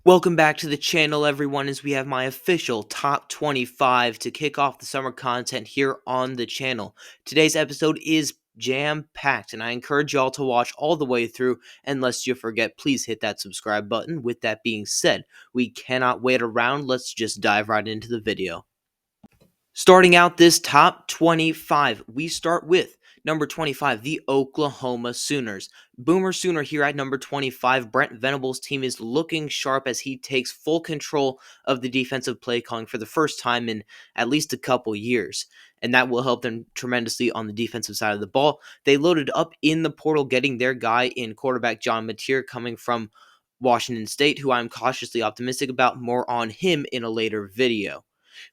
Welcome back to the channel, everyone, as we have my official top 25 to kick off the summer content here on the channel. Today's episode is jam-packed, and I encourage y'all to watch all the way through, and lest you forget, please hit that subscribe button. With that being said, we cannot wait around. Let's just dive right into the video. Starting out this top 25, we start with number 25, the Oklahoma Sooners. Boomer Sooner here at number 25. Brent Venables' team is looking sharp as he takes full control of the defensive play calling for the first time in at least a couple years, and that will help them tremendously on the defensive side of the ball. They loaded up in the portal, getting their guy in quarterback John Mateer coming from Washington State, who I'm cautiously optimistic about. More on him in a later video.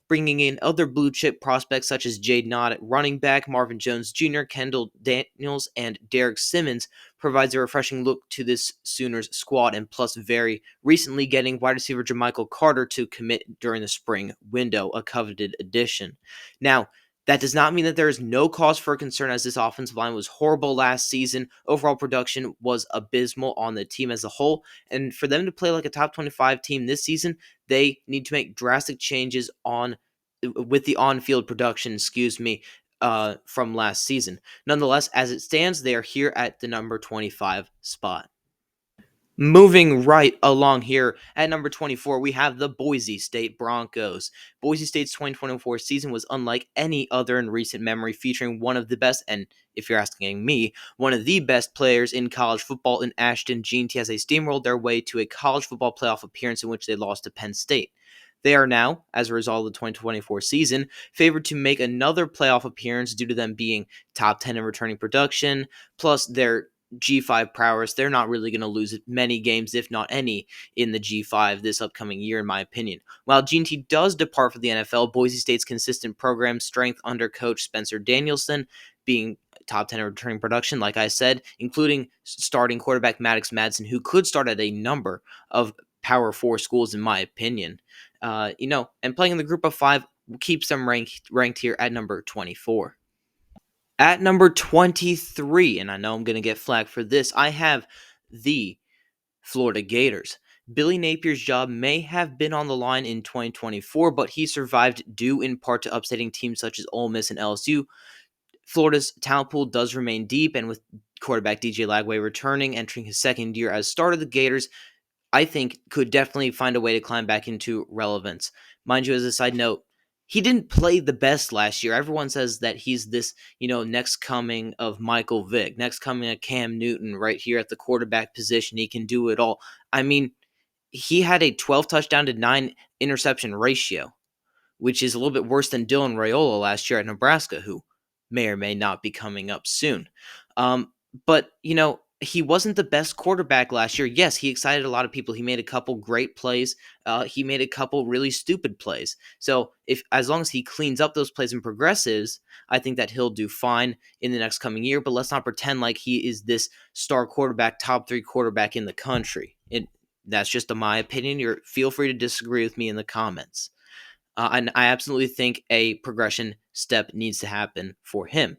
Bringing in other blue chip prospects such as Jade Nod at running back, Marvin Jones Jr., Kendall Daniels, and Derek Simmons provides a refreshing look to this Sooners squad, and plus very recently getting wide receiver Jermichael Carter to commit during the spring window, a coveted addition. Now, that does not mean that there is no cause for concern, as this offensive line was horrible last season. Overall production was abysmal on the team as a whole, and for them to play like a top 25 team this season, they need to make drastic changes with the on-field production, from last season. Nonetheless, as it stands, they are here at the number 25 spot. Moving right along here at number 24, we have the Boise State Broncos. Boise State's 2024 season was unlike any other in recent memory, featuring one of the best, and if you're asking me, one of the best players in college football in Ashton Jeanty, as they steamrolled their way to a college football playoff appearance in which they lost to Penn State. They are now, as a result of the 2024 season, favored to make another playoff appearance due to them being top 10 in returning production, plus their G5 prowess. They're not really going to lose many games, if not any, in the G5 this upcoming year, in my opinion. While Jeanty does depart for the NFL, Boise State's consistent program strength under coach Spencer Danielson, being top 10 in returning production, like I said, including starting quarterback Maddox Madsen, who could start at a number of Power 4 schools, in my opinion. And playing in the group of 5 keeps them ranked here at number 24. At number 23, and I know I'm going to get flack for this, I have the Florida Gators. Billy Napier's job may have been on the line in 2024, but he survived due in part to upsetting teams such as Ole Miss and LSU. Florida's talent pool does remain deep, and with quarterback DJ Lagway returning, entering his second year as starter, the Gators, I think, could definitely find a way to climb back into relevance. Mind you, as a side note, he didn't play the best last year. Everyone says that he's this, next coming of Michael Vick, next coming of Cam Newton right here at the quarterback position. He can do it all. I mean, he had a 12 touchdown to 9 interception ratio, which is a little bit worse than Dylan Raiola last year at Nebraska, who may or may not be coming up soon. But he wasn't the best quarterback last year. Yes, he excited a lot of people. He made a couple great plays. He made a couple really stupid plays. So as long as he cleans up those plays and progresses, I think that he'll do fine in the next coming year. But let's not pretend like he is this star quarterback, top 3 quarterback in the country. That's just my opinion. Feel free to disagree with me in the comments. And I absolutely think a progression step needs to happen for him.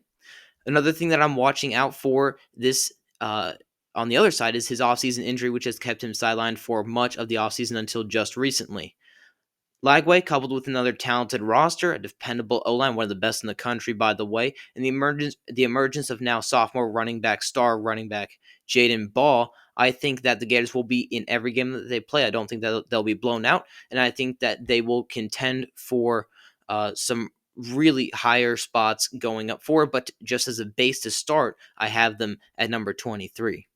Another thing that I'm watching out for this on the other side is his offseason injury, which has kept him sidelined for much of the offseason until just recently. Lagway, coupled with another talented roster, a dependable O-line, one of the best in the country, by the way, and the emergence of now sophomore star running back Jaden Ball, I think that the Gators will be in every game that they play. I don't think that they'll be blown out, and I think that they will contend for some really higher spots going up forward, but just as a base to start, I have them at number 23.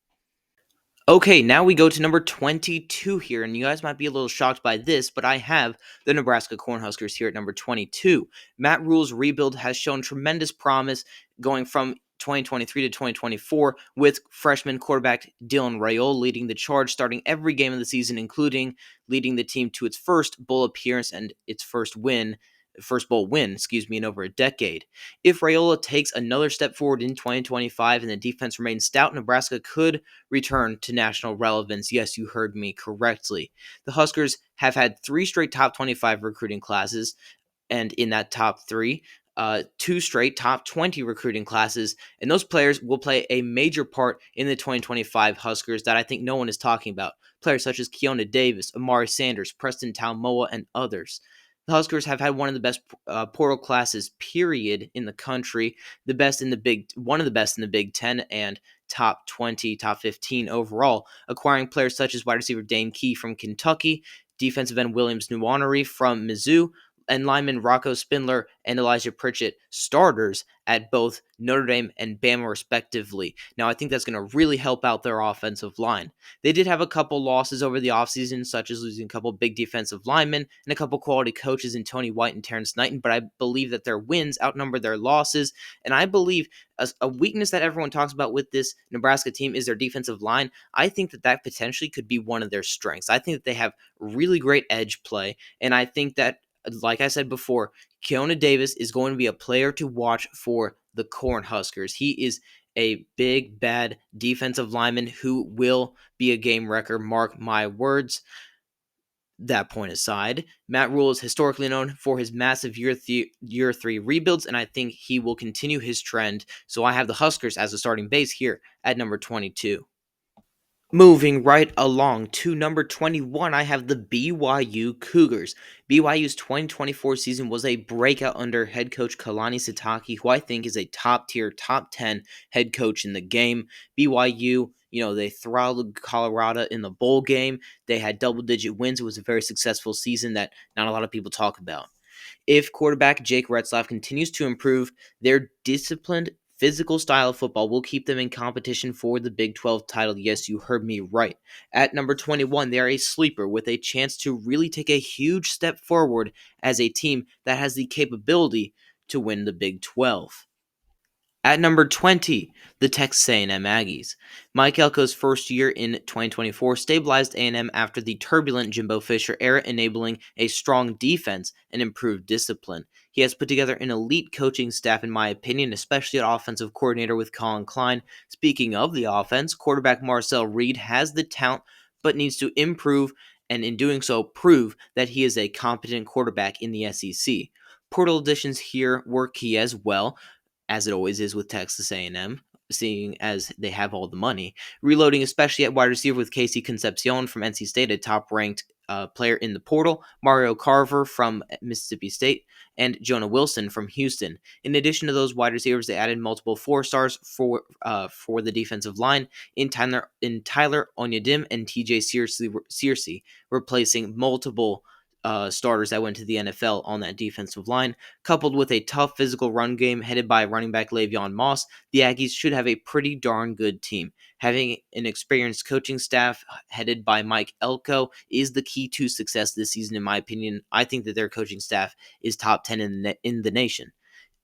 Okay, now we go to number 22 here, and you guys might be a little shocked by this, but I have the Nebraska Cornhuskers here at number 22. Matt Rule's rebuild has shown tremendous promise going from 2023 to 2024, with freshman quarterback Dylan Raiola leading the charge, starting every game of the season, including leading the team to its first bowl appearance and its first bowl win, in over a decade. If Raiola takes another step forward in 2025 and the defense remains stout, Nebraska could return to national relevance. Yes, you heard me correctly. The Huskers have had 3 straight top 25 recruiting classes, and in that top 3, two straight top 20 recruiting classes, and those players will play a major part in the 2025 Huskers that I think no one is talking about. Players such as Keona Davis, Amari Sanders, Preston Taumoa, and others. The Huskers have had one of the best portal classes, period, in the country. One of the best in the Big Ten, and top 20, top 15 overall, acquiring players such as wide receiver Dane Key from Kentucky, defensive end Williams Nwaneri from Mizzou, and lineman Rocco Spindler and Elijah Pritchett, starters at both Notre Dame and Bama respectively. Now, I think that's going to really help out their offensive line. They did have a couple losses over the offseason, such as losing a couple big defensive linemen and a couple quality coaches in Tony White and Terrence Knighton, but I believe that their wins outnumber their losses, and I believe a weakness that everyone talks about with this Nebraska team is their defensive line. I think that potentially could be one of their strengths. I think that they have really great edge play, and I think that, like I said before, Keona Davis is going to be a player to watch for the Cornhuskers. He is a big, bad defensive lineman who will be a game wrecker, mark my words. That point aside, Matt Rule is historically known for his massive year three rebuilds, and I think he will continue his trend. So I have the Huskers as a starting base here at number 22. Moving right along to number 21, I have the BYU Cougars. BYU's 2024 season was a breakout under head coach Kalani Sitake, who I think is a top-tier, top 10 head coach in the game. BYU, they throttled Colorado in the bowl game. They had double-digit wins. It was a very successful season that not a lot of people talk about. If quarterback Jake Retzlaff continues to improve, their disciplined, physical style of football will keep them in competition for the Big 12 title. Yes, you heard me right. At number 21, they are a sleeper with a chance to really take a huge step forward as a team that has the capability to win the Big 12. At number 20, the Texas A&M Aggies. Mike Elko's first year in 2024 stabilized A&M after the turbulent Jimbo Fisher era, enabling a strong defense and improved discipline. He has put together an elite coaching staff, in my opinion, especially at offensive coordinator with Colin Klein. Speaking of the offense, quarterback Marcel Reed has the talent but needs to improve, and in doing so, prove that he is a competent quarterback in the SEC. Portal additions here were key as well, as it always is with Texas A&M, seeing as they have all the money. Reloading, especially at wide receiver with Casey Concepcion from NC State, a top-ranked player in the portal, Mario Carver from Mississippi State, and Jonah Wilson from Houston. In addition to those wide receivers, they added multiple 4-stars for the defensive line in Tyler Onyedim and TJ Searcy, replacing multiple starters that went to the NFL on that defensive line. Coupled with a tough physical run game headed by running back Le'Veon Moss, the Aggies should have a pretty darn good team. Having an experienced coaching staff headed by Mike Elko is the key to success this season, in my opinion. I think that their coaching staff is top 10 in the nation.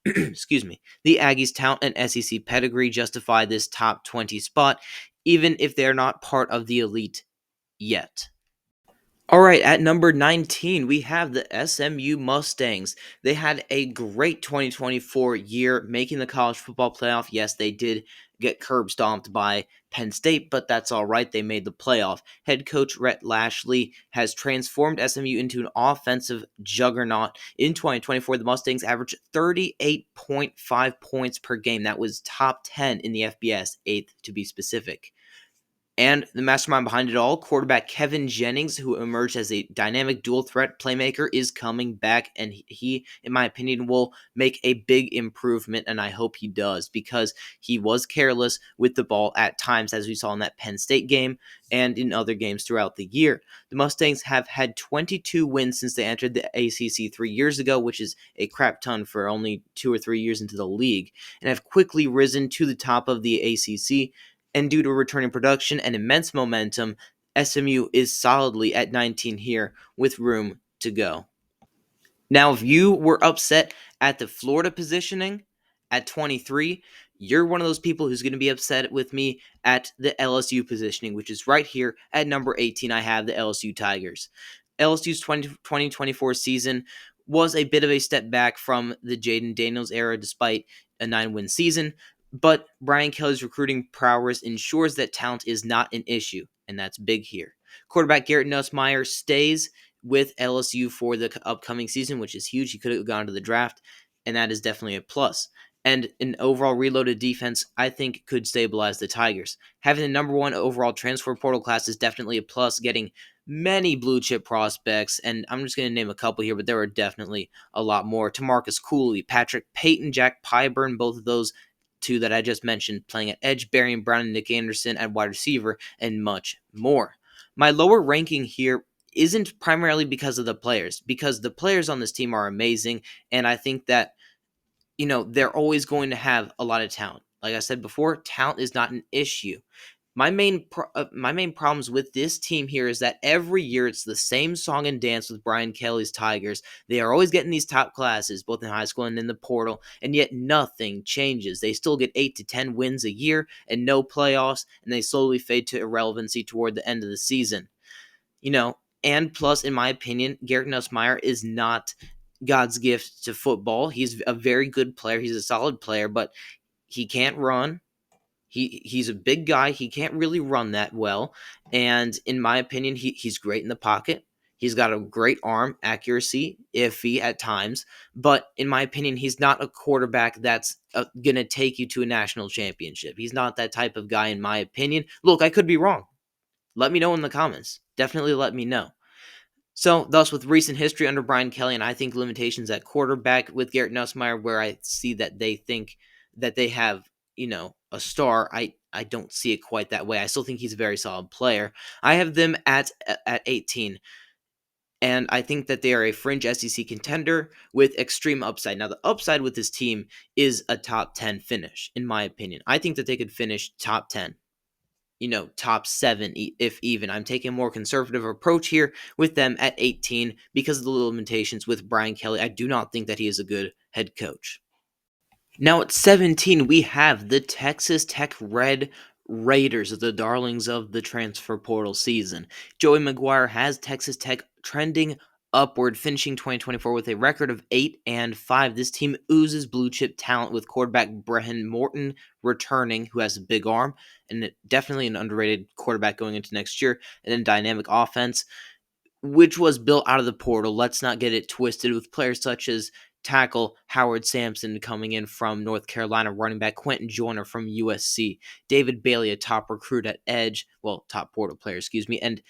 Excuse me. The Aggies' talent and SEC pedigree justify this top 20 spot, even if they're not part of the elite yet. All right, at number 19, we have the SMU Mustangs. They had a great 2024 year making the college football playoff. Yes, they did get curb stomped by Penn State, but that's all right. They made the playoff. Head coach Rhett Lashley has transformed SMU into an offensive juggernaut. In 2024, the Mustangs averaged 38.5 points per game. That was top 10 in the FBS, 8th to be specific. And the mastermind behind it all, quarterback Kevin Jennings, who emerged as a dynamic dual-threat playmaker, is coming back, and he, in my opinion, will make a big improvement, and I hope he does, because he was careless with the ball at times, as we saw in that Penn State game and in other games throughout the year. The Mustangs have had 22 wins since they entered the ACC 3 years ago, which is a crap ton for only 2 or 3 years into the league, and have quickly risen to the top of the ACC. And due to returning production and immense momentum, SMU is solidly at 19 here with room to go. Now, if you were upset at the Florida positioning at 23, you're one of those people who's going to be upset with me at the LSU positioning, which is right here at number 18. I have the LSU Tigers. LSU's 2024 season was a bit of a step back from the Jaden Daniels era despite a 9-win season. But Brian Kelly's recruiting prowess ensures that talent is not an issue, and that's big here. Quarterback Garrett Nussmeier stays with LSU for the upcoming season, which is huge. He could have gone to the draft. and that is definitely a plus. And an overall reloaded defense, I think, could stabilize the Tigers. Having the number one overall transfer portal class is definitely a plus. Getting many blue chip prospects, and I'm just going to name a couple here, but there are definitely a lot more. Tamarcus Cooley, Patrick Payton, Jack Pyburn, both of those two that I just mentioned, playing at edge, Barry Brown and Nick Anderson at wide receiver, and much more. My lower ranking here isn't primarily because of the players, because the players on this team are amazing, and I think that they're always going to have a lot of talent. Like I said before, talent is not an issue. My main problems with this team here is that every year it's the same song and dance with Brian Kelly's Tigers. They are always getting these top classes, both in high school and in the portal, and yet nothing changes. They still get 8 to 10 wins a year and no playoffs, and they slowly fade to irrelevancy toward the end of the season. And plus, in my opinion, Garrett Nussmeier is not God's gift to football. He's a very good player. He's a solid player, but he can't run. He's a big guy. He can't really run that well. And in my opinion, he's great in the pocket. He's got a great arm, accuracy, iffy at times. But in my opinion, he's not a quarterback that's going to take you to a national championship. He's not that type of guy, in my opinion. Look, I could be wrong. Let me know in the comments. Definitely let me know. So, thus, with recent history under Brian Kelly, and I think limitations at quarterback with Garrett Nussmeier, where I see that they think that they have, a star, I don't see it quite that way. I still think he's a very solid player. I have them at 18, and I think that they are a fringe SEC contender with extreme upside. Now, the upside with this team is a top 10 finish, in my opinion. I think that they could finish top 10. Top 7, if even. I'm taking a more conservative approach here with them at 18 because of the limitations with Brian Kelly. I do not think that he is a good head coach. Now at 17, we have the Texas Tech Red Raiders, the darlings of the transfer portal season. Joey McGuire has Texas Tech trending upward, finishing 2024 with a record of 8-5. This team oozes blue chip talent with quarterback Brehen Morton returning, who has a big arm, and definitely an underrated quarterback going into next year, and then dynamic offense, which was built out of the portal. Let's not get it twisted with players such as tackle Howard Sampson coming in from North Carolina, running back Quentin Joyner from USC, David Bailey, a top recruit at edge, top portal player, and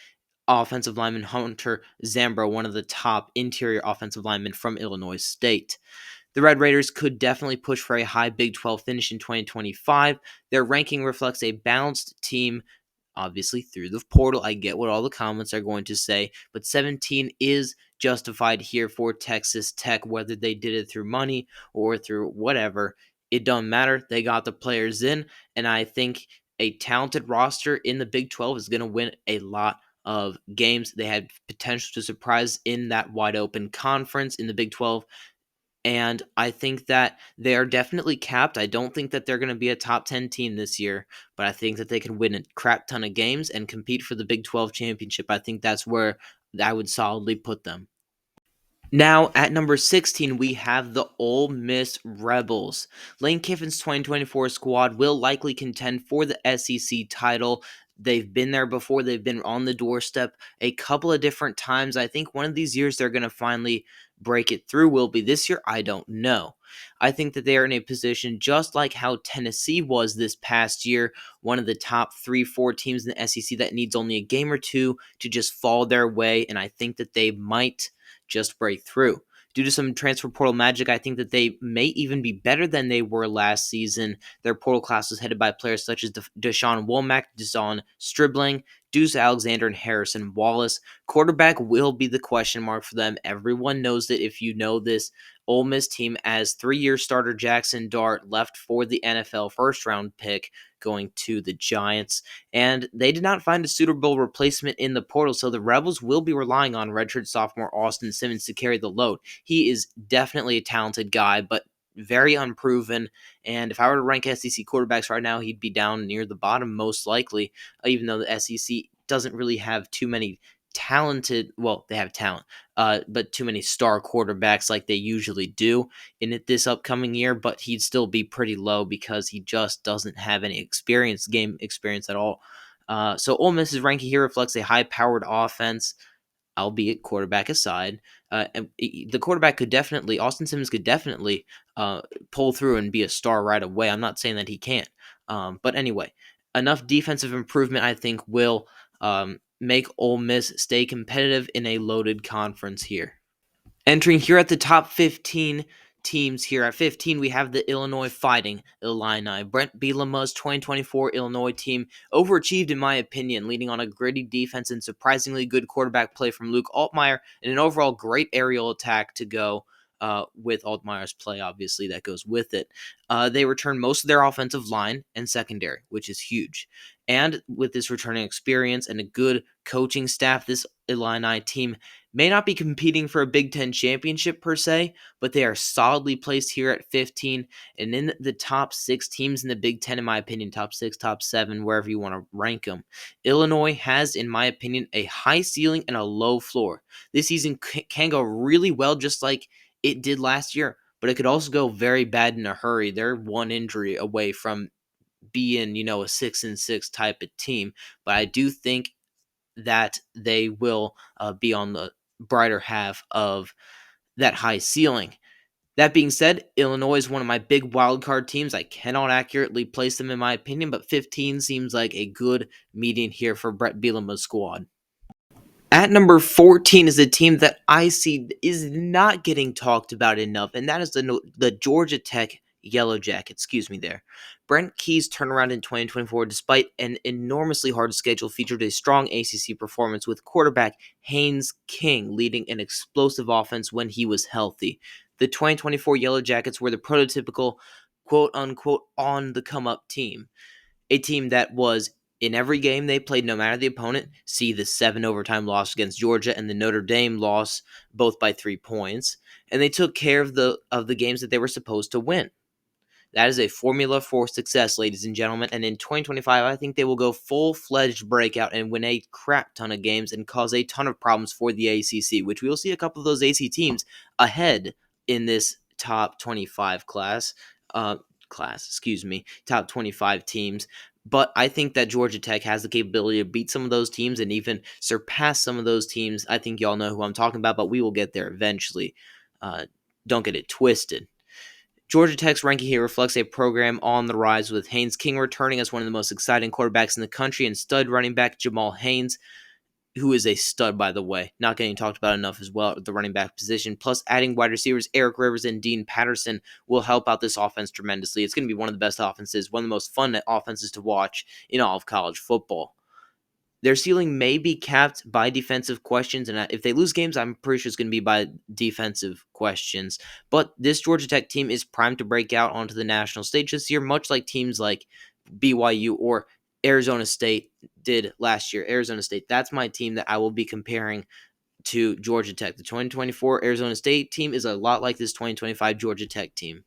offensive lineman Hunter Zambro, one of the top interior offensive linemen from Illinois State. The Red Raiders could definitely push for a high Big 12 finish in 2025. Their ranking reflects a balanced team, obviously through the portal. I get what all the comments are going to say, but 17 is justified here for Texas Tech, whether they did it through money or through whatever. It doesn't matter. They got the players in, and I think a talented roster in the Big 12 is going to win a lot of games. They had potential to surprise in that wide open conference in the Big 12. And I think that they are definitely capped. I don't think that they're going to be a top 10 team this year, but I think that they can win a crap ton of games and compete for the Big 12 championship. I think that's where I would solidly put them. Now, at number 16, we have the Ole Miss Rebels. Lane Kiffin's 2024 squad will likely contend for the SEC title. They've been there before. They've been on the doorstep a couple of different times. I think one of these years they're going to finally break it through. Will be this year? I don't know. I think that they are in a position just like how Tennessee was this past year, one of the top 3-4 teams in the SEC that needs only a game or two to just fall their way, and I think that they might just break through. Due to some transfer portal magic, I think that they may even be better than they were last season. Their portal class was headed by players such as Deshaun Womack, Deson Stribling, Deuce Alexander, and Harrison Wallace. Quarterback will be the question mark for them. Everyone knows that. If you know this, Ole Miss team, as 3-year starter Jackson Dart left for the NFL first-round pick, going to the Giants, and they did not find a suitable replacement in the portal, so the Rebels will be relying on redshirt sophomore Austin Simmons to carry the load. He is definitely a talented guy, but very unproven, and if I were to rank SEC quarterbacks right now, he'd be down near the bottom most likely, even though the SEC doesn't really have too many they have talent, but too many star quarterbacks like they usually do in it this upcoming year, but he'd still be pretty low because he just doesn't have any game experience at all. So Ole Miss's ranking here reflects a high-powered offense. albeit quarterback aside. The quarterback could definitely, Austin Simmons could definitely pull through and be a star right away. I'm not saying that he can't. But anyway, enough defensive improvement, I think, will make Ole Miss stay competitive in a loaded conference here. Entering here at the top 15 teams here at 15, we have the Illinois Fighting Illini. Brent Bielema's 2024 Illinois team overachieved, in my opinion, leading on a gritty defense and surprisingly good quarterback play from Luke Altmaier and an overall great aerial attack to go with Altmaier's play, obviously, that goes with it. They returned most of their offensive line and secondary, which is huge. And with this returning experience and a good coaching staff, this Illini team may not be competing for a Big Ten championship per se, but they are solidly placed here at 15 and in the top 6 teams in the Big Ten, in my opinion, top 6, top 7, wherever you want to rank them. Illinois has, in my opinion, a high ceiling and a low floor. This season can go really well, just like it did last year, but it could also go very bad in a hurry. They're one injury away from being, a 6-6 type of team, but I do think that they will be on the brighter half of that high ceiling. That being said, Illinois is one of my big wildcard teams. I cannot accurately place them in my opinion, but 15 seems like a good median here for Brett Bielema's squad. At number 14 is a team that I see is not getting talked about enough, and that is the Georgia Tech Yellow Jackets. Excuse me there. Brent Key's turnaround in 2024, despite an enormously hard schedule, featured a strong ACC performance with quarterback Haynes King leading an explosive offense when he was healthy. The 2024 Yellow Jackets were the prototypical quote-unquote on-the-come-up team, a team that was in every game they played, no matter the opponent. See the 7 overtime loss against Georgia and the Notre Dame loss, both by 3 points, and they took care of the games that they were supposed to win. That is a formula for success, ladies and gentlemen, and in 2025, I think they will go full-fledged breakout and win a crap ton of games and cause a ton of problems for the ACC, which we will see a couple of those AC teams ahead in this top 25 top 25 teams. But I think that Georgia Tech has the capability to beat some of those teams and even surpass some of those teams. I think y'all know who I'm talking about, but we will get there eventually. Don't get it twisted. Georgia Tech's ranking here reflects a program on the rise, with Haynes King returning as one of the most exciting quarterbacks in the country and stud running back Jamal Haynes, who is a stud, by the way, not getting talked about enough as well at the running back position. Plus, adding wide receivers Eric Rivers and Dean Patterson will help out this offense tremendously. It's going to be one of the best offenses, one of the most fun offenses to watch in all of college football. Their ceiling may be capped by defensive questions, and if they lose games, I'm pretty sure it's going to be by defensive questions. But this Georgia Tech team is primed to break out onto the national stage this year, much like teams like BYU or Arizona State did last year. Arizona State, that's my team that I will be comparing to Georgia Tech. The 2024 Arizona State team is a lot like this 2025 Georgia Tech team.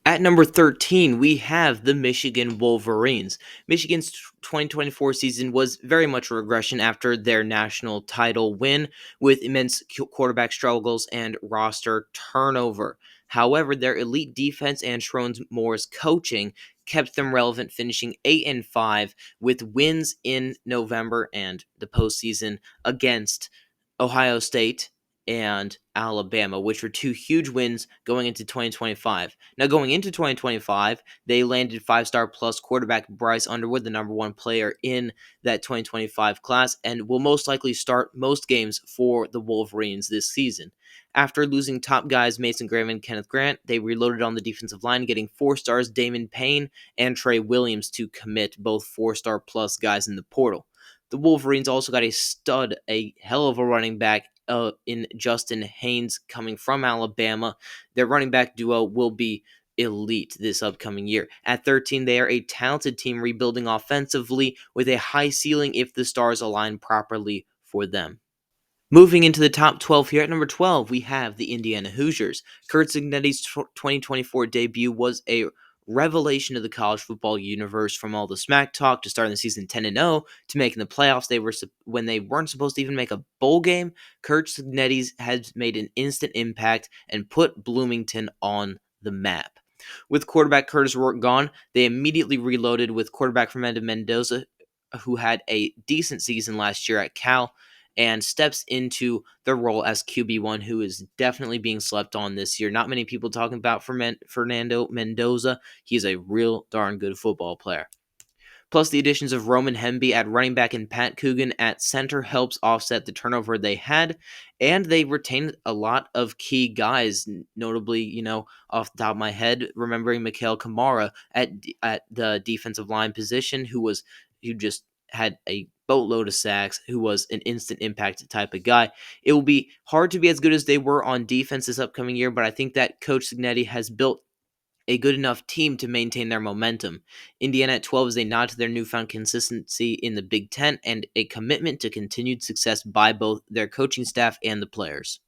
At number 13, we have the Michigan Wolverines. Michigan's 2024 season was very much a regression after their national title win, with immense quarterback struggles and roster turnover. However, their elite defense and Sherrone Moore's coaching kept them relevant, finishing 8-5 with wins in November and the postseason against Ohio State and Alabama, which were 2 huge wins going into 2025. Now, going into 2025, they landed 5-star plus quarterback Bryce Underwood, the number 1 player in that 2025 class, and will most likely start most games for the Wolverines this season. After losing top guys Mason Graham and Kenneth Grant, they reloaded on the defensive line, getting 4-stars Damon Payne and Trey Williams to commit, both 4-star plus guys in the portal. The Wolverines also got a hell of a running back in Justin Haynes coming from Alabama. Their running back duo will be elite this upcoming year. At 13, they are a talented team rebuilding offensively with a high ceiling if the stars align properly for them. Moving into the top 12 here, at number 12, we have the Indiana Hoosiers. Curt Cignetti's 2024 debut was a revelation of the college football universe, from all the smack talk to starting the season 10-0 to making the playoffs. When they weren't supposed to even make a bowl game, Curt Cignetti's has made an instant impact and put Bloomington on the map. With quarterback Curtis Rourke gone, they immediately reloaded with quarterback Fernando Mendoza, who had a decent season last year at Cal, and steps into the role as QB1, who is definitely being slept on this year. Not many people talking about Fernando Mendoza. He's a real darn good football player. Plus, the additions of Roman Hemby at running back and Pat Coogan at center helps offset the turnover they had, and they retained a lot of key guys, notably, off the top of my head, remembering Mikael Kamara at the defensive line position, who just had a boatload of sacks, who was an instant impact type of guy. It will be hard to be as good as they were on defense this upcoming year, but I think that Coach Signetti has built a good enough team to maintain their momentum. Indiana at 12 is a nod to their newfound consistency in the Big Ten and a commitment to continued success by both their coaching staff and the players.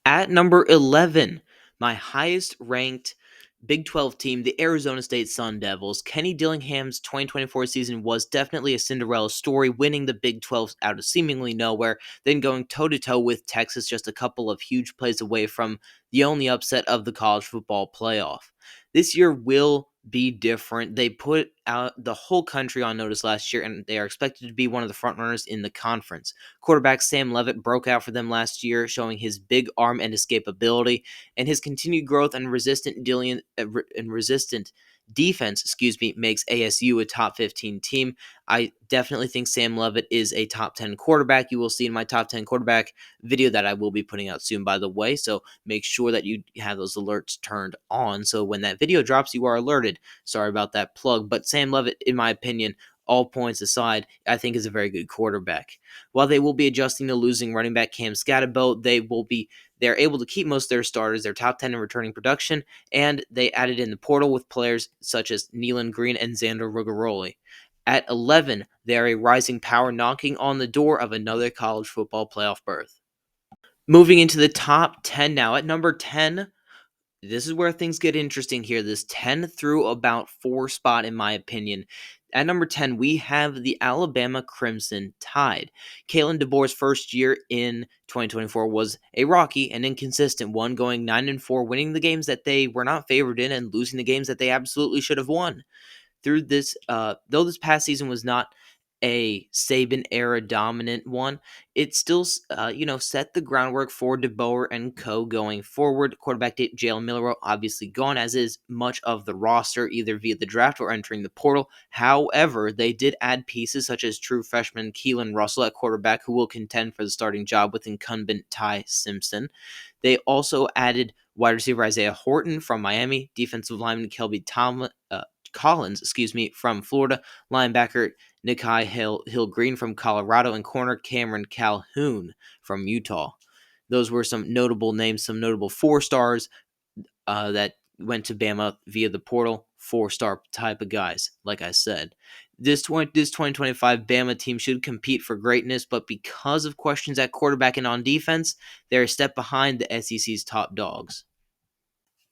At number 11, my highest ranked Big 12 team, the Arizona State Sun Devils. Kenny Dillingham's 2024 season was definitely a Cinderella story, winning the Big 12 out of seemingly nowhere, then going toe-to-toe with Texas, just a couple of huge plays away from the only upset of the college football playoff. This year will be different. They put out the whole country on notice last year, and they are expected to be one of the frontrunners in the conference. Quarterback Sam Levitt broke out for them last year, showing his big arm and escapability, and his continued growth and resistant defense, makes ASU a top 15 team. I definitely think Sam Levitt is a top 10 quarterback. You will see in my top 10 quarterback video that I will be putting out soon, by the way, so make sure that you have those alerts turned on, so when that video drops, you are alerted. Sorry about that plug, but Sam Levitt, in my opinion, all points aside, I think is a very good quarterback. While they will be adjusting to losing running back Cam Scatterbo, they're able to keep most of their starters, their top 10 in returning production, and they added in the portal with players such as Nealon Green and Xander Rugaroli. At 11, they are a rising power knocking on the door of another college football playoff berth. Moving into the top 10 now. At number 10, this is where things get interesting here. This 10 through about 4 spot, in my opinion. At number 10, we have the Alabama Crimson Tide. Kalen DeBoer's first year in 2024 was a rocky and inconsistent one, going 9-4, winning the games that they were not favored in and losing the games that they absolutely should have won. Through this, though this past season was not a Saban era dominant one, it still, set the groundwork for DeBoer and co going forward. Quarterback Jalen Milroe obviously gone, as is much of the roster, either via the draft or entering the portal. However, they did add pieces such as true freshman Keelan Russell at quarterback, who will contend for the starting job with incumbent Ty Simpson. They also added wide receiver Isaiah Horton from Miami, defensive lineman Kelby Collins, from Florida, linebacker Nikai Hill Green from Colorado, and corner Cameron Calhoun from Utah. Those were some notable names, some notable 4-stars that went to Bama via the portal, 4-star type of guys, like I said. This 2025 Bama team should compete for greatness, but because of questions at quarterback and on defense, they're a step behind the SEC's top dogs.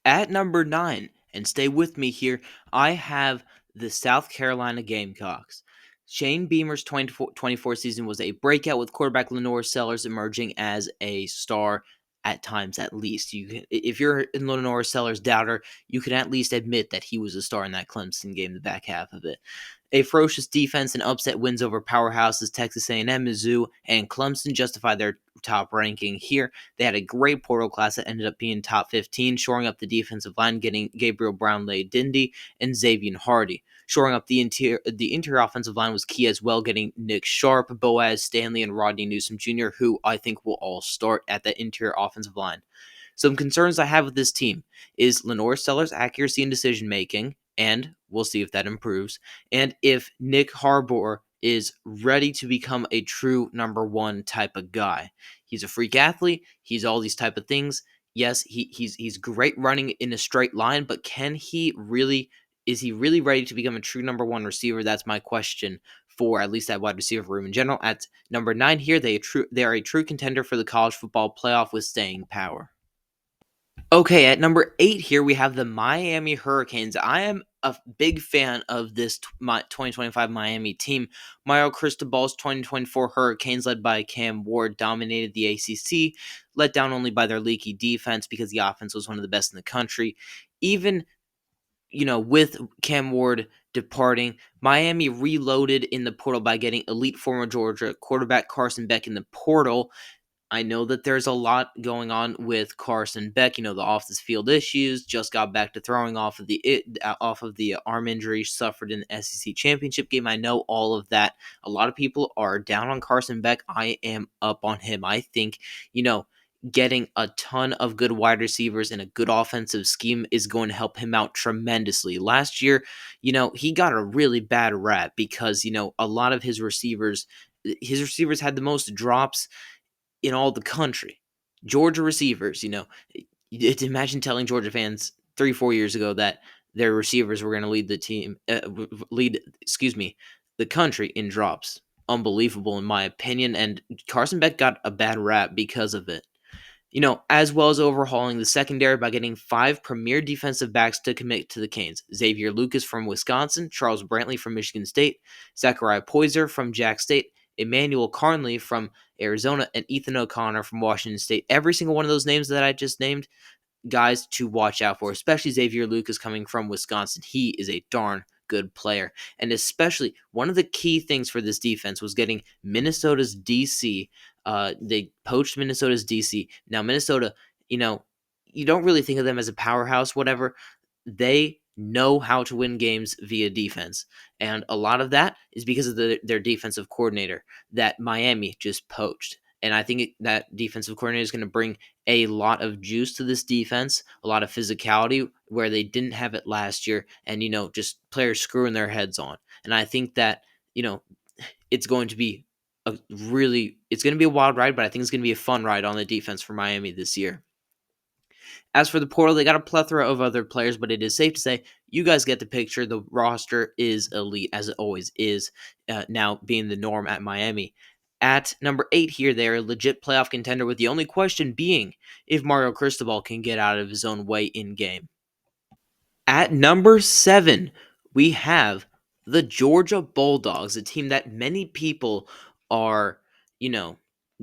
At number 9, and stay with me here, I have the South Carolina Gamecocks. Shane Beamer's 2024 season was a breakout, with quarterback Lenore Sellers emerging as a star at times, at least. If you're a Lenore Sellers doubter, you can at least admit that he was a star in that Clemson game, the back half of it. A ferocious defense and upset wins over powerhouses Texas A&M, Mizzou, and Clemson justify their top ranking here. They had a great portal class that ended up being top 15, shoring up the defensive line, getting Gabriel Brownlee-Dindy and Xavier Hardy. Shoring up the interior offensive line was key as well, getting Nick Sharp, Boaz Stanley, and Rodney Newsom Jr., who I think will all start at the interior offensive line. Some concerns I have with this team is Lenore Sellers' accuracy in decision-making, and we'll see if that improves, and if Nick Harbaugh is ready to become a true number one type of guy. He's a freak athlete. He's all these type of things. Yes, he's great running in a straight line, but is he really ready to become a true number one receiver? That's my question for at least that wide receiver room in general. At number 9 here, they are a true contender for the college football playoff with staying power. Okay, at number 8 here, we have the Miami Hurricanes. I am a big fan of this 2025 Miami team. Mario Cristobal's 2024 Hurricanes, led by Cam Ward, dominated the ACC, let down only by their leaky defense because the offense was one of the best in the country. Even with Cam Ward departing, Miami reloaded in the portal by getting elite former Georgia quarterback Carson Beck in the portal. I know that there's a lot going on with Carson Beck. The off the field issues. Just got back to throwing off of the arm injury suffered in the SEC championship game. I know all of that. A lot of people are down on Carson Beck. I am up on him. I think getting a ton of good wide receivers and a good offensive scheme is going to help him out tremendously. Last year, he got a really bad rap because a lot of his receivers had the most drops in all the country. Georgia receivers, imagine telling Georgia fans 3-4 years ago that their receivers were going to the country in drops. Unbelievable in my opinion, and Carson Beck got a bad rap because of it. As well as overhauling the secondary by getting 5 premier defensive backs to commit to the Canes. Xavier Lucas from Wisconsin, Charles Brantley from Michigan State, Zachariah Poyser from Jack State, Emmanuel Carnley from Arizona, and Ethan O'Connor from Washington State. Every single one of those names that I just named, guys to watch out for, especially Xavier Lucas coming from Wisconsin. He is a darn good player. And especially one of the key things for this defense was getting Minnesota's DC. They poached Minnesota's DC. Now, Minnesota, you don't really think of them as a powerhouse, whatever. They know how to win games via defense. And a lot of that is because of their defensive coordinator that Miami just poached. And I think that defensive coordinator is going to bring a lot of juice to this defense, a lot of physicality where they didn't have it last year, and just players screwing their heads on. And I think that it's going to be a wild ride, but I think it's going to be a fun ride on the defense for Miami this year. As for the portal, they got a plethora of other players, but it is safe to say you guys get the picture. The roster is elite, as it always is, now being the norm at Miami. At number 8 here, they're a legit playoff contender, with the only question being if Mario Cristobal can get out of his own way in game. At number 7, we have the Georgia Bulldogs, a team that many people are,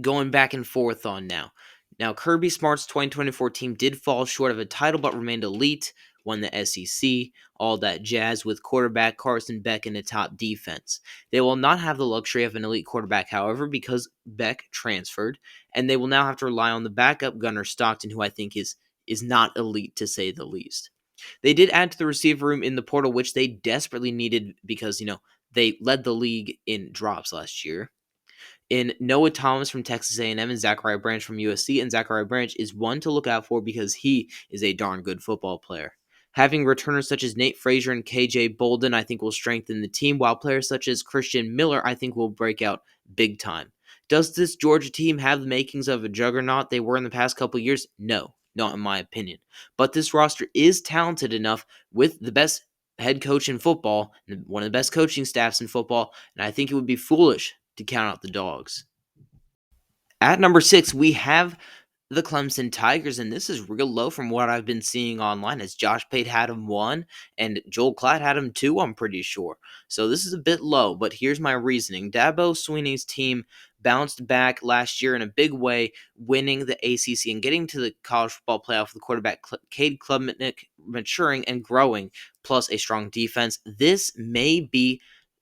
going back and forth on now. Now, Kirby Smart's 2024 team did fall short of a title but remained elite, won the SEC, all that jazz with quarterback Carson Beck and a top defense. They will not have the luxury of an elite quarterback, however, because Beck transferred, and they will now have to rely on the backup Gunnar Stockton, who I think is not elite to say the least. They did add to the receiver room in the portal, which they desperately needed because, they led the league in drops last year. In Noah Thomas from Texas A&M and Zachariah Branch from USC, and Zachariah Branch is one to look out for because he is a darn good football player. Having returners such as Nate Frazier and KJ Bolden, I think will strengthen the team, while players such as Christian Miller, I think will break out big time. Does this Georgia team have the makings of a juggernaut they were in the past couple years? No, not in my opinion. But this roster is talented enough with the best head coach in football, one of the best coaching staffs in football, and I think it would be foolish to count out the Dogs. At number 6, we have the Clemson Tigers, and this is real low from what I've been seeing online, as Josh Pate had him 1 and Joel Klatt had him 2, I'm pretty sure. So this is a bit low, but here's my reasoning. Dabo Swinney's team bounced back last year in a big way, winning the ACC and getting to the college football playoff with quarterback Cade Klubnik maturing and growing, plus a strong defense. This may be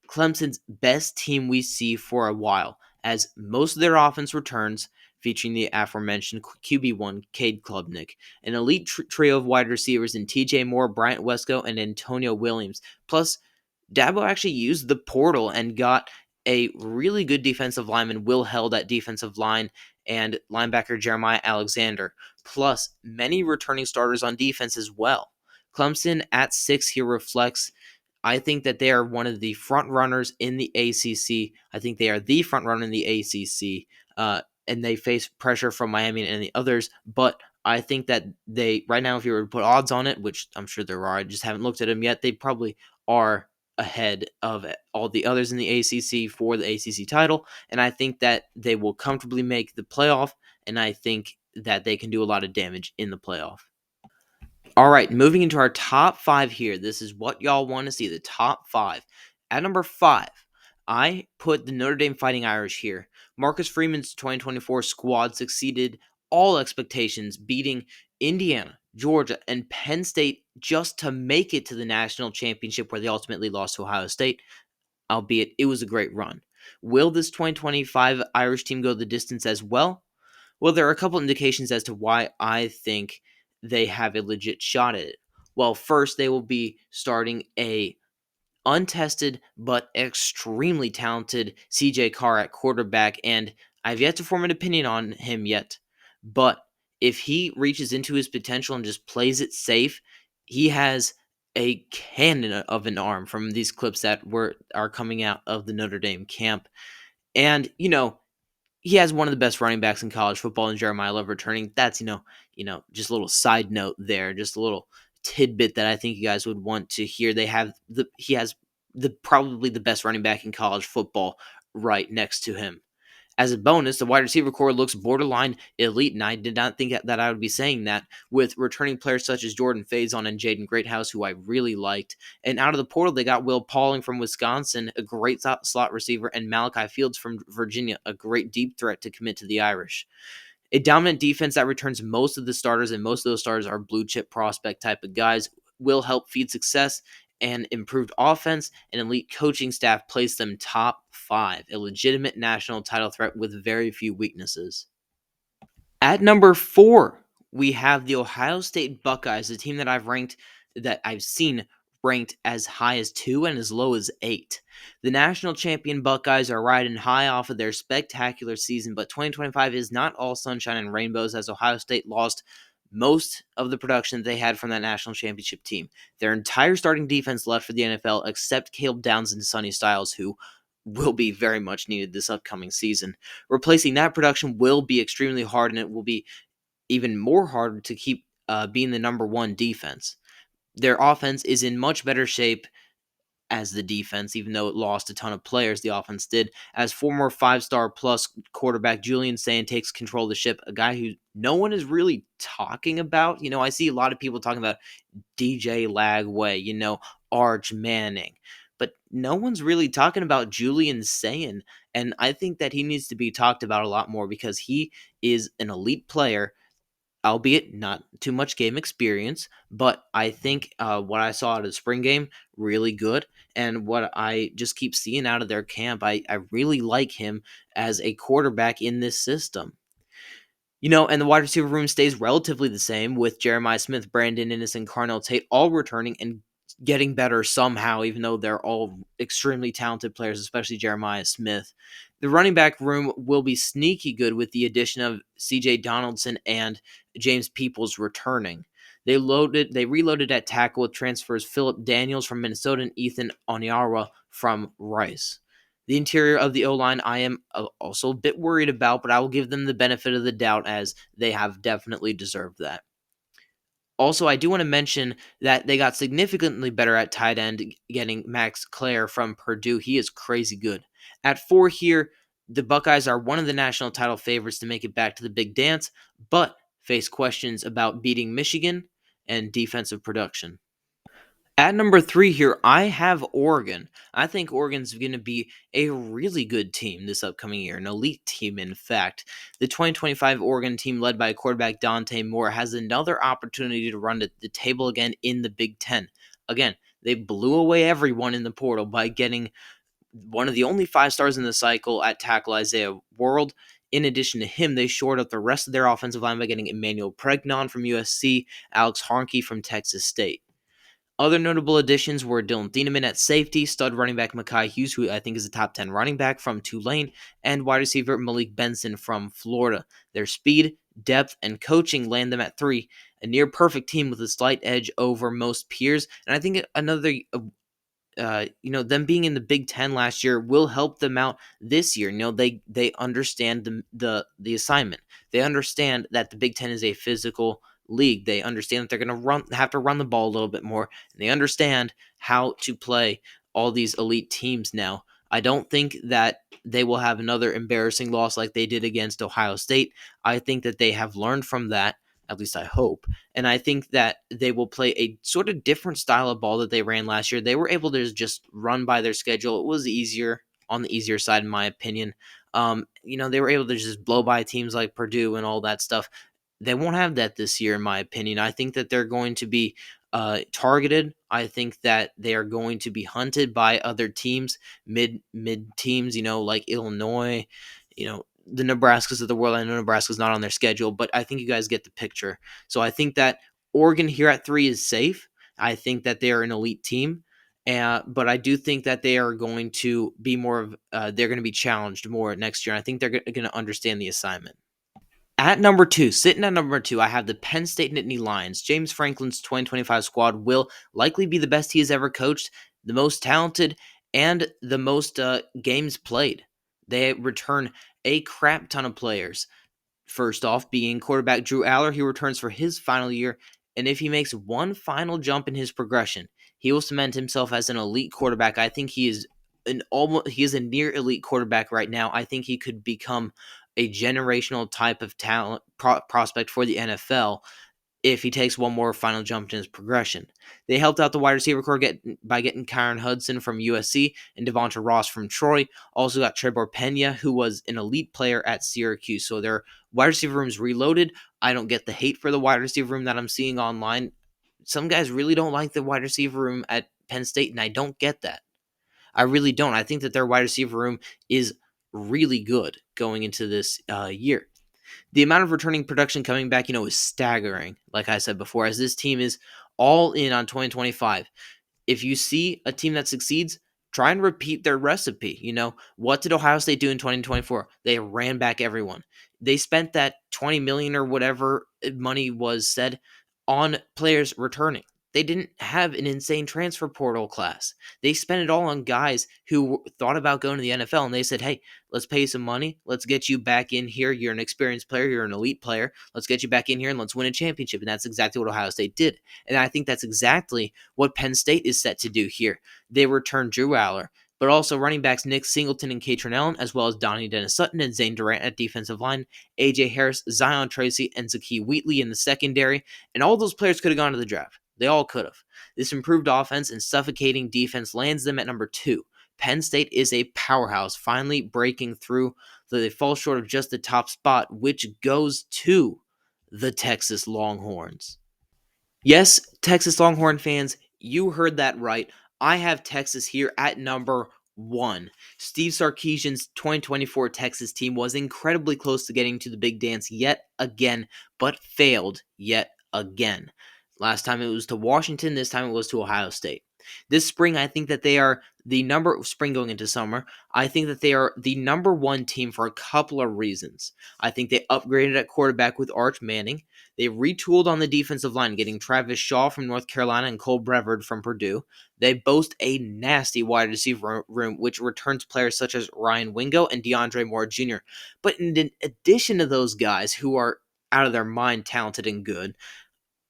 Clemson's best team we see for a while, as most of their offense returns, featuring the aforementioned QB1 Cade Klubnik, an elite trio of wide receivers in TJ Moore, Bryant Wesco, and Antonio Williams. Plus, Dabo actually used the portal and got a really good defensive lineman, Will Held, at defensive line, and linebacker Jeremiah Alexander, plus many returning starters on defense as well. Clemson at 6 here reflects, I think that they are one of the front runners in the ACC. I think they are the front runner in the ACC, and they face pressure from Miami and the others. But I think that they, right now, if you were to put odds on it, which I'm sure there are, I just haven't looked at them yet, they probably are ahead of all the others in the ACC for the ACC title. And I think that they will comfortably make the playoff, and I think that they can do a lot of damage in the playoff. All right, moving into our top 5 here. This is what y'all want to see, the top 5. At number 5, I put the Notre Dame Fighting Irish here. Marcus Freeman's 2024 squad succeeded all expectations, beating Indiana, Georgia, and Penn State just to make it to the national championship where they ultimately lost to Ohio State, albeit it was a great run. Will this 2025 Irish team go the distance as well? Well, there are a couple indications as to why I think they have a legit shot at it. Well, first, they will be starting a untested but extremely talented CJ Carr at quarterback, and I've yet to form an opinion on him yet. But if he reaches into his potential and just plays it safe, he has a cannon of an arm from these clips that are coming out of the Notre Dame camp. And, he has one of the best running backs in college football in Jeremiah Love returning. That's, just a little side note there, just a little tidbit that I think you guys would want to hear. He has the probably the best running back in college football right next to him. As a bonus, the wide receiver core looks borderline elite, and I did not think that I would be saying that with returning players such as Jordan Faison and Jaden Greathouse, who I really liked. And out of the portal, they got Will Pauling from Wisconsin, a great slot receiver, and Malachi Fields from Virginia, a great deep threat to commit to the Irish. A dominant defense that returns most of the starters, and most of those starters are blue chip prospect type of guys, will help feed success. And improved offense and elite coaching staff place them top 5, a legitimate national title threat with very few weaknesses. At number 4, we have the Ohio State Buckeyes, a team that I've seen ranked as high as 2 and as low as 8. The national champion Buckeyes are riding high off of their spectacular season, but 2025 is not all sunshine and rainbows as Ohio State lost most of the production they had from that national championship team. Their entire starting defense left for the NFL except Caleb Downs and Sonny Styles, who will be very much needed this upcoming season. Replacing that production will be extremely hard, and it will be even more hard to keep being the number 1 defense. Their offense is in much better shape as the defense, even though it lost a ton of players, the offense did, as former 5-star plus quarterback Julian Sayin takes control of the ship, a guy who no one is really talking about. I see a lot of people talking about DJ Lagway, Arch Manning, but no one's really talking about Julian Sayin, and I think that he needs to be talked about a lot more because he is an elite player, albeit not too much game experience, but I think what I saw out of the spring game, really good. And what I just keep seeing out of their camp, I really like him as a quarterback in this system. And the wide receiver room stays relatively the same with Jeremiah Smith, Brandon Innes, and Carnell Tate all returning and getting better somehow, even though they're all extremely talented players, especially Jeremiah Smith. The running back room will be sneaky good with the addition of C.J. Donaldson and James Peoples returning. They reloaded at tackle with transfers Philip Daniels from Minnesota and Ethan Onyara from Rice. The interior of the O-line I am also a bit worried about, but I will give them the benefit of the doubt as they have definitely deserved that. Also, I do want to mention that they got significantly better at tight end, getting Max Clare from Purdue. He is crazy good. At 4 here, the Buckeyes are one of the national title favorites to make it back to the big dance, but face questions about beating Michigan and defensive production. At number 3 here, I have Oregon. I think Oregon's going to be a really good team this upcoming year, an elite team, in fact. The 2025 Oregon team, led by quarterback Dante Moore, has another opportunity to run the table again in the Big Ten. Again, they blew away everyone in the portal by getting one of the only 5-stars in the cycle at tackle, Isaiah World. In addition to him, they shored up the rest of their offensive line by getting Emmanuel Pregnon from USC, Alex Harnke from Texas State. Other notable additions were Dylan Thieneman at safety, stud running back Mekhi Hughes, who I think is a top 10 running back from Tulane, and wide receiver Malik Benson from Florida. Their speed, depth, and coaching land them at 3, a near perfect team with a slight edge over most peers. And I think another them being in the Big Ten last year will help them out this year. They understand the assignment. They understand that the Big Ten is a physical league. They understand that they're going to have to run the ball a little bit more. And they understand how to play all these elite teams now. I don't think that they will have another embarrassing loss like they did against Ohio State. I think that they have learned from that. At least I hope. And I think that they will play a sort of different style of ball that they ran last year. They were able to just run by their schedule. It was on the easier side, in my opinion. They were able to just blow by teams like Purdue and all that stuff. they won't have that this year, in my opinion. I think that they're going to be targeted. I think that they are going to be hunted by other teams, mid teams, like Illinois, the Nebraskas of the world. I know Nebraska's not on their schedule, but I think you guys get the picture. So I think that Oregon here at 3 is safe. I think that they are an elite team. But I do think that they are going to be more of, they're going to be challenged more next year. And I think they're going to understand the assignment. At number 2, sitting at number 2, I have the Penn State Nittany Lions. James Franklin's 2025 squad will likely be the best he has ever coached, the most talented, and the most games played. They return a crap ton of players. First off, being quarterback Drew Aller, he returns for his final year, and if he makes one final jump in his progression, he will cement himself as an elite quarterback. I think he is a near elite quarterback right now. I think he could become a generational type of talent prospect for the NFL if he takes one more final jump in his progression. They helped out the wide receiver core by getting Kyron Hudson from USC and Devonta Ross from Troy. Also got Trevor Pena, who was an elite player at Syracuse. So their wide receiver room is reloaded. I don't get the hate for the wide receiver room that I'm seeing online. Some guys really don't like the wide receiver room at Penn State, and I don't get that. I really don't. I think that their wide receiver room is really good going into this year. The amount of returning production coming back, is staggering, like I said before, as this team is all in on 2025. If you see a team that succeeds, try and repeat their recipe. What did Ohio State do in 2024? They ran back everyone. They spent that $20 million or whatever money was said on players returning. They didn't have an insane transfer portal class. They spent it all on guys who thought about going to the NFL, and they said, hey, let's pay you some money. Let's get you back in here. You're an experienced player. You're an elite player. Let's get you back in here and let's win a championship. And that's exactly what Ohio State did. And I think that's exactly what Penn State is set to do here. They return Drew Aller, but also running backs Nick Singleton and Katron Allen, as well as Donnie Dennis-Sutton and Zane Durant at defensive line, A.J. Harris, Zion Tracy, and Zakee Wheatley in the secondary. And all those players could have gone to the draft. They all could have. This improved offense and suffocating defense lands them at number 2. Penn State is a powerhouse, finally breaking through, though they fall short of just the top spot, which goes to the Texas Longhorns. Yes, Texas Longhorn fans, you heard that right. I have Texas here at number 1. Steve Sarkisian's 2024 Texas team was incredibly close to getting to the big dance yet again, but failed yet again. Last time it was to Washington, this time it was to Ohio State. This spring, I think that they are spring going into summer, I think that they are the number 1 team for a couple of reasons. I think they upgraded at quarterback with Arch Manning. They retooled on the defensive line, getting Travis Shaw from North Carolina and Cole Brevard from Purdue. They boast a nasty wide receiver room, which returns players such as Ryan Wingo and DeAndre Moore Jr. But in addition to those guys who are out of their mind talented and good,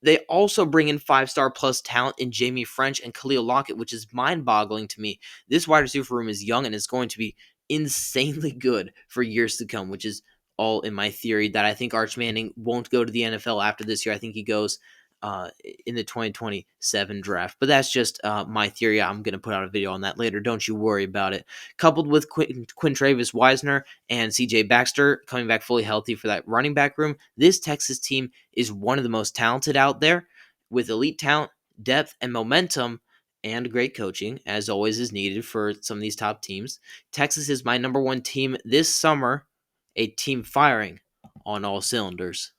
they also bring in 5-star plus talent in Jamie French and Khalil Lockett, which is mind-boggling to me. This wide receiver room is young and is going to be insanely good for years to come, which is all in my theory that I think Arch Manning won't go to the NFL after this year. I think he goes in the 2027 draft. But that's just my theory. I'm going to put out a video on that later. Don't you worry about it. Coupled with Quintravis Wisner and C.J. Baxter coming back fully healthy for that running back room, this Texas team is one of the most talented out there with elite talent, depth, and momentum, and great coaching, as always is needed for some of these top teams. Texas is my number 1 team this summer, a team firing on all cylinders.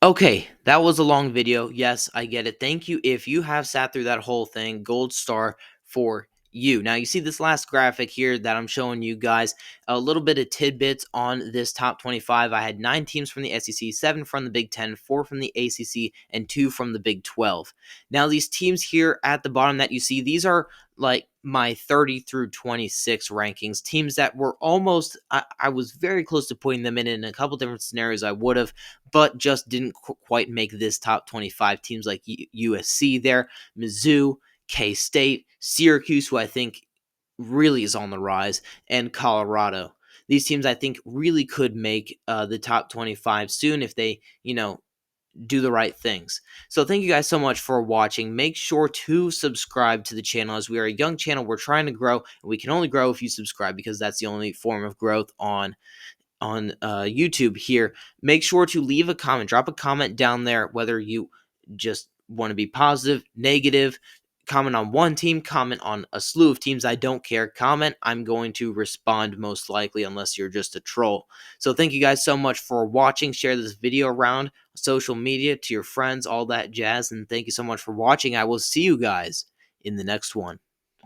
Okay, that was a long video. Yes, I get it. Thank you. If you have sat through that whole thing, gold star for you. Now, you see this last graphic here that I'm showing you guys, a little bit of tidbits on this top 25. I had 9 teams from the SEC, 7 from the Big 10, 4 from the ACC, and 2 from the Big 12. Now, these teams here at the bottom that you see, these are like my 30 through 26 rankings, teams that were almost, I was very close to putting them in a couple different scenarios I would have, but just didn't quite make this top 25. Teams like USC there, Mizzou, K-State, Syracuse, who I think really is on the rise, and Colorado. These teams I think really could make the top 25 soon if they, do the right things. So thank you guys so much for watching. Make sure to subscribe to the channel, as we are a young channel. We're trying to grow, and we can only grow if you subscribe, because that's the only form of growth on YouTube here, make sure to leave a comment. Drop a comment down there, whether you just want to be positive, negative. Comment on one team, comment on a slew of teams. I don't care. Comment. I'm going to respond most likely, unless you're just a troll. So thank you guys so much for watching. Share this video around social media to your friends, all that jazz. And thank you so much for watching. I will see you guys in the next one.